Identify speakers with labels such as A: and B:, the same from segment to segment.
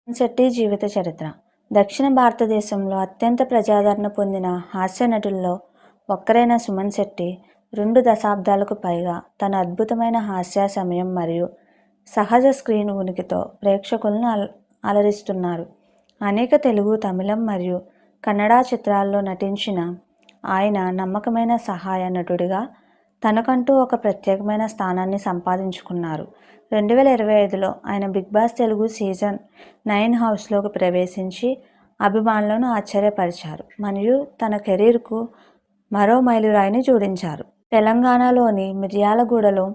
A: శెట్టి జీవిత చరిత్ర. దక్షిణ భారతదేశంలో అత్యంత ప్రజాదరణ పొందిన హాస్య నటుల్లో ఒక్కరైన సుమన్ శెట్టి 2 దశాబ్దాలకు పైగా తన అద్భుతమైన హాస్య సమయం మరియు సహజ స్క్రీన్ ఉనికితో ప్రేక్షకులను అలరిస్తున్నారు. అనేక తెలుగు, తమిళం మరియు కన్నడ చిత్రాల్లో నటించిన ఆయన నమ్మకమైన సహాయ నటుడిగా తనకంటూ ఒక ప్రత్యేకమైన స్థానాన్ని సంపాదించుకున్నారు. 2025లో ఆయన బిగ్ బాస్ తెలుగు సీజన్ 9 హౌస్లోకి ప్రవేశించి అభిమానులను ఆశ్చర్యపరిచారు మరియు తన కెరీర్కు మరో మైలురాయిని జోడించారు. తెలంగాణలోని మిర్యాలగూడలో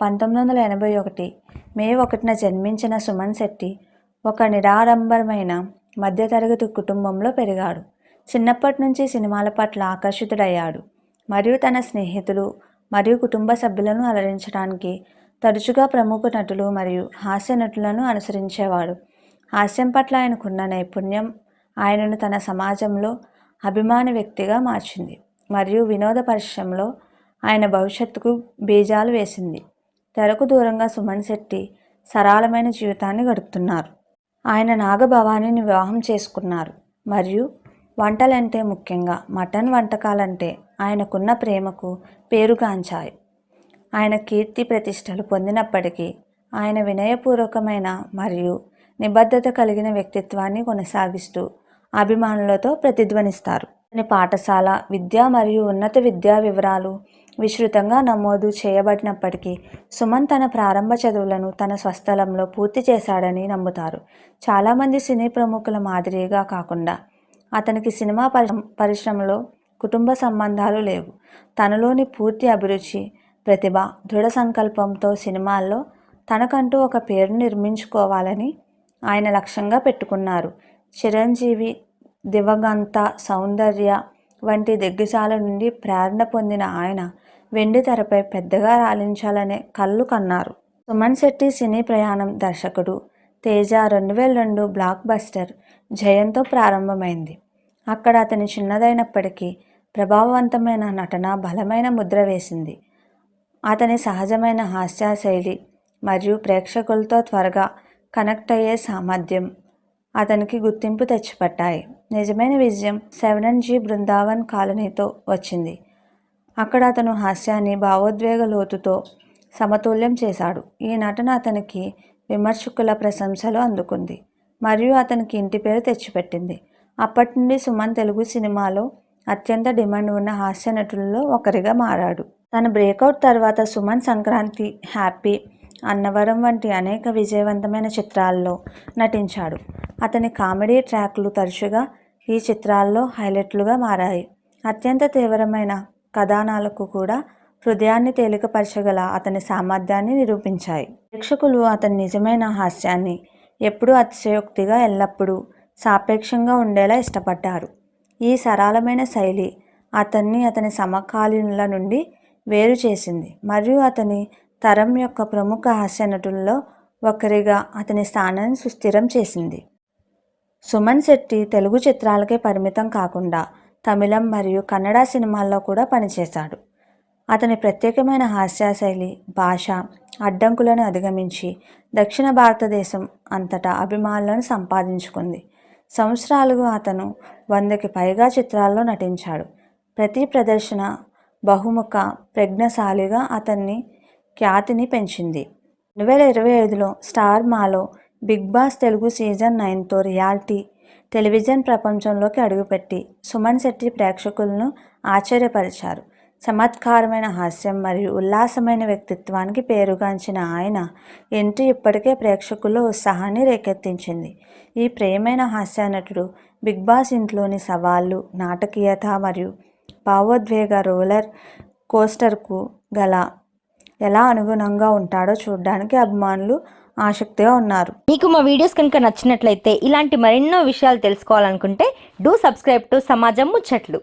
A: 1981 మే 1న జన్మించిన సుమన్ శెట్టి ఒక నిరాడంబరమైన మధ్యతరగతి కుటుంబంలో పెరిగాడు. చిన్నప్పటి నుంచి సినిమాల పట్ల ఆకర్షితుడయ్యాడు మరియు తన స్నేహితులు మరియు కుటుంబ సభ్యులను అలరించడానికి తరచుగా ప్రముఖ నటులు మరియు హాస్య నటులను అనుసరించేవాడు. హాస్యం పట్ల ఆయనకున్న నైపుణ్యం ఆయనను తన సమాజంలో అభిమాన వ్యక్తిగా మార్చింది మరియు వినోద పరిశ్రమలో ఆయన భవిష్యత్తుకు బీజాలు వేసింది. తెరకు దూరంగా సుమన్ శెట్టి సరళమైన జీవితాన్ని గడుపుతున్నారు. ఆయన నాగభవానీని వివాహం చేసుకున్నారు మరియు వంటలంటే, ముఖ్యంగా మటన్ వంటకాలంటే ఆయనకున్న ప్రేమకు పేరుగాంచాయి. ఆయన కీర్తి ప్రతిష్టలు పొందినప్పటికీ ఆయన వినయపూర్వకమైన మరియు నిబద్ధత కలిగిన వ్యక్తిత్వాన్ని కొనసాగిస్తూ అభిమానులతో ప్రతిధ్వనిస్తారు. అతని పాఠశాల విద్య మరియు ఉన్నత విద్యా వివరాలు విస్తృతంగా నమోదు చేయబడినప్పటికీ సుమన్ తన ప్రారంభ చదువులను తన స్వస్థలంలో పూర్తి చేశాడని నమ్ముతారు. చాలామంది సినీ ప్రముఖుల మాదిరిగా కాకుండా అతనికి సినిమా పరిశ్రమలో కుటుంబ సంబంధాలు లేవు. తనలోని పూర్తి అభిరుచి, ప్రతిభ, దృఢ సంకల్పంతో సినిమాల్లో తనకంటూ ఒక పేరును నిర్మించుకోవాలని ఆయన లక్ష్యంగా పెట్టుకున్నారు. చిరంజీవి, దివంగత సౌందర్య వంటి దిగ్గజాల నుండి ప్రేరణ పొందిన ఆయన వెండి తెరపై పెద్దగా రాణించాలనే కలలు కన్నారు. సుమన్ శెట్టి సినీ ప్రయాణం దర్శకుడు తేజ 2002 బ్లాక్ బస్టర్ జయంతో ప్రారంభమైంది. అక్కడ అతని చిన్నదైనప్పటికీ ప్రభావవంతమైన నటన బలమైన ముద్ర వేసింది. అతని సహజమైన హాస్య శైలి మరియు ప్రేక్షకులతో త్వరగా కనెక్ట్ అయ్యే సామర్థ్యం అతనికి గుర్తింపు తెచ్చిపెట్టాయి. నిజమైన విజయం 7NG బృందావన్ కాలనీతో వచ్చింది. అక్కడ అతను హాస్యాన్ని భావోద్వేగ లోతుతో సమతుల్యం చేశాడు. ఈ నటన అతనికి విమర్శకుల ప్రశంసలు అందుకుంది మరియు అతనికి ఇంటి పేరు తెచ్చిపెట్టింది. అప్పటి నుండి సుమన్ తెలుగు సినిమాలో అత్యంత డిమాండ్ ఉన్న హాస్య నటులలో ఒకరిగా మారాడు. తన బ్రేకౌట్ తర్వాత సుమన్ సంక్రాంతి, హ్యాపీ, అన్నవరం వంటి అనేక విజయవంతమైన చిత్రాల్లో నటించాడు. అతని కామెడీ ట్రాక్లు తరచుగా ఈ చిత్రాల్లో హైలైట్లుగా మారాయి. అత్యంత తీవ్రమైన కథనాలకు కూడా హృదయాన్ని తేలికపరచగల అతని సామర్థ్యాన్ని నిరూపించాయి. ప్రేక్షకులు అతని నిజమైన హాస్యాన్ని ఎప్పుడూ అతిశయోక్తిగా, ఎల్లప్పుడూ సాపేక్షంగా ఉండేలా ఇష్టపడ్డారు. ఈ సరళమైన శైలి అతన్ని అతని సమకాలీనుల నుండి వేరు చేసింది మరియు అతని తరం యొక్క ప్రముఖ హాస్య నటుల్లో ఒకరిగా అతని స్థానాన్ని సుస్థిరం చేసింది. సుమన్ శెట్టి తెలుగు చిత్రాలకే పరిమితం కాకుండా తమిళం మరియు కన్నడ సినిమాల్లో కూడా పనిచేశాడు. అతని ప్రత్యేకమైన హాస్య శైలి, భాష అడ్డంకులను అధిగమించి దక్షిణ భారతదేశం అంతటా అభిమానులను సంపాదించుకుంది. సంవత్సరాలుగా అతను 100కి పైగా చిత్రాల్లో నటించాడు. ప్రతి ప్రదర్శన బహుముఖ ప్రజ్ఞాశాలిగా అతన్ని ఖ్యాతిని పెంచింది. 2025లో స్టార్ మాలో బిగ్ బాస్ తెలుగు సీజన్ 9తో రియాలిటీ టెలివిజన్ ప్రపంచంలోకి అడుగుపెట్టి సుమన్ శెట్టి ప్రేక్షకులను ఆశ్చర్యపరిచారు. చమత్కారమైన హాస్యం మరియు ఉల్లాసమైన వ్యక్తిత్వానికి పేరుగాంచిన ఆయన ఎంట్రీ ఇప్పటికే ప్రేక్షకుల్లో ఉత్సాహాన్ని రేకెత్తించింది. ఈ ప్రియమైన హాస్య నటుడు బిగ్ బాస్ ఇంట్లోని సవాళ్లు, నాటకీయత మరియు భావోద్వేగ రోలర్ కోస్టర్కు ఎలా అనుగుణంగా ఉంటాడో చూడడానికి అభిమానులు ఆసక్తిగా ఉన్నారు.
B: మీకు మా వీడియోస్ కనుక నచ్చినట్లయితే ఇలాంటి మరెన్నో విషయాలు తెలుసుకోవాలనుకుంటే డూ సబ్స్క్రైబ్ టు సమాజం ముచ్చట్లు.